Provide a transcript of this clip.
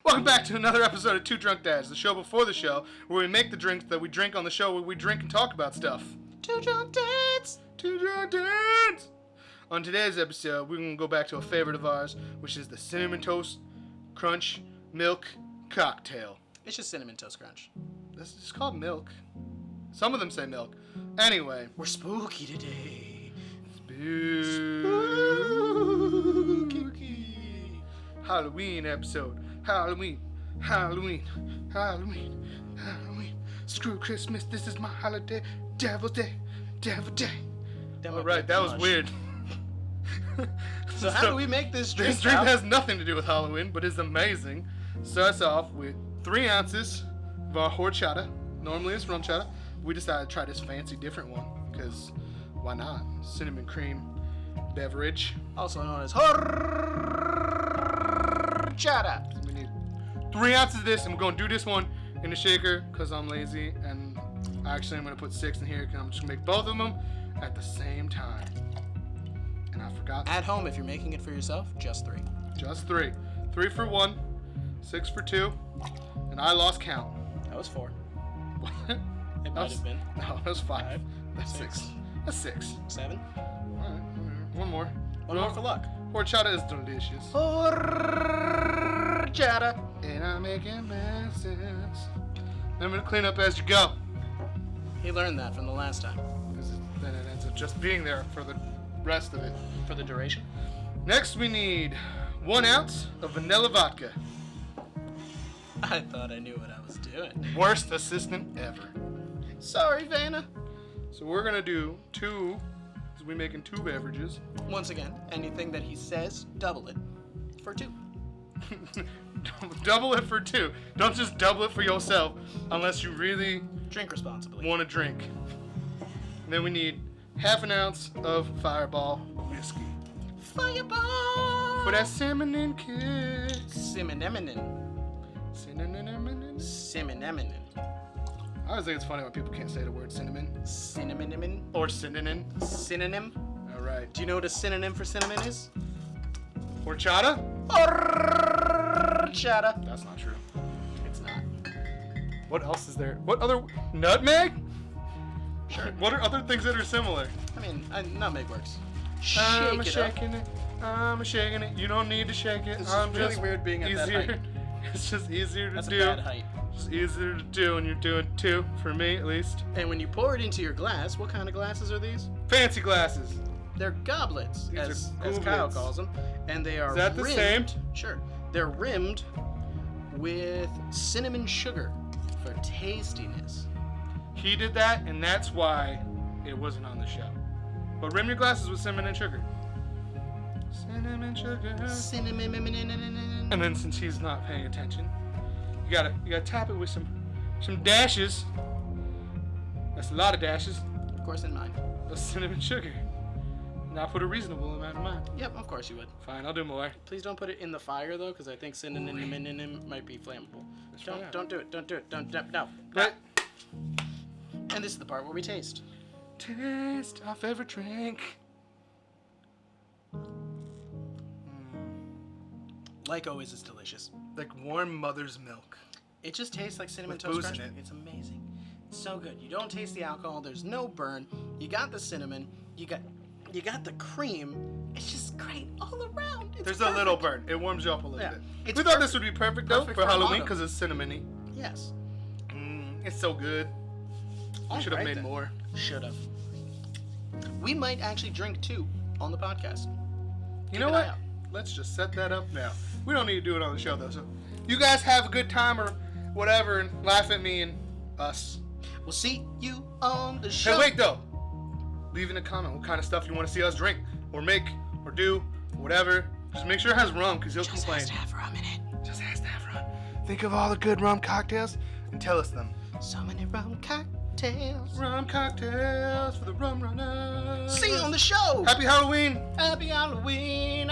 Welcome back to another episode of Two Drunk Dads, the show before the show, where we make the drinks that we drink on the show, where we drink and talk about stuff. Two Drunk Dads! Two Drunk Dads! On today's episode, we're going to go back to a favorite of ours, which is the Cinnamon Toast Crunch Milk Cocktail. It's just Cinnamon Toast Crunch. This is called milk. Some of them say milk. Anyway. We're spooky today. Spooky. Halloween episode. Halloween. Screw Christmas, this is my holiday. Devil Day. Alright, that was weird. So how do we make this drink? This drink has nothing to do with Halloween, but is amazing. Starts off with 3 ounces of our horchata. Normally it's rum chata. We decided to try this fancy different one, because why not? Cinnamon cream beverage. Also known as Horchata. We need 3 ounces of this, and we're going to do this one in the shaker, because I'm lazy, and actually I'm going to put 6 in here, because I'm just going to make both of them at the same time. And I forgot. At home, if you're making it for yourself, just 3. Just 3. 3 for 1, 6 for 2, and I lost count. That was 4. What? It might have been. No, that was 5. That's 6. 6. That's 6. 7. Alright, one more. One more for luck. Horchata is delicious. Horchata. And I'm making messes. Remember to clean up as you go. He learned that from the last time. Then it ends up just being there for the rest of it. For the duration. Next we need 1 ounce of Vanilla Vodka. I thought I knew what I was doing. Worst assistant ever. Sorry, Vanna. So we're going to do 2, because we're making 2 beverages. Once again, anything that he says, double it for 2. Double it for 2. Don't just double it for yourself unless you really Drink responsibly. want to drink. And then we need 1/2 ounce of Fireball whiskey. Fireball! For that cinnamon kick. Cinnamon. Cinnamon. I always think it's funny when people can't say the word cinnamon. Cinnamon. Or synonym. Synonym. Alright. Do you know what a synonym for cinnamon is? Horchata? Horchata. That's not true. It's not. What else is there? What other... Nutmeg? Sure. What are other things that are similar? I mean, nutmeg works. I'm Shake shaking it. You don't need to shake it. It's I'm really just weird being at that height. It's just easier to That's do. a bad height. Just easier to do, and you're doing 2 for me at least. And when you pour it into your glass, what kind of glasses are these? Fancy glasses. They're goblets, These as are Kyle goblets. calls them, and they are Is that the rimmed. same? Sure. They're rimmed with cinnamon sugar for tastiness. He did that, and that's why it wasn't on the show. But rim your glasses with cinnamon and sugar. Cinnamon sugar. Cinnamon. And then since he's not paying attention, you gotta tap it with some dashes. That's a lot of dashes Of course, in mine. of cinnamon sugar. And I'll put a reasonable amount in mine. Yep, of course you would. Fine, I'll do more. Please don't put it in the fire though, because I think cinnamon might be flammable. Don't do it. No. Right. And this is the part where we taste. Taste our favorite drink. Like always, it's delicious. Like warm mother's milk. It just tastes like cinnamon With toast booze crunch. in it. It's amazing. It's so good. You don't taste the alcohol. There's no burn. You got the cinnamon. You got the cream. It's just great all around. It's There's perfect. a little burn. It warms you up a little Yeah. bit. It's We thought this would be perfect though perfect for for Halloween autumn. because it's cinnamony. Yes. It's so good. We should have made more. Should have. We might actually drink 2 on the podcast. You know an what? eye out. Let's just set that up now. We don't need to do it on the show though. So you guys have a good time or whatever and laugh at me and us. We'll see you on the show. Hey, wait though. Leave in a comment what kind of stuff you want to see us drink or make or do, whatever. Just make sure it has rum because you'll Just complain. has to have rum in it. Just has to have rum. Think of all the good rum cocktails and tell us them. So many rum cocktails. Rum cocktails for the Rum Runners. See you on the show. Happy Halloween. Happy Halloween.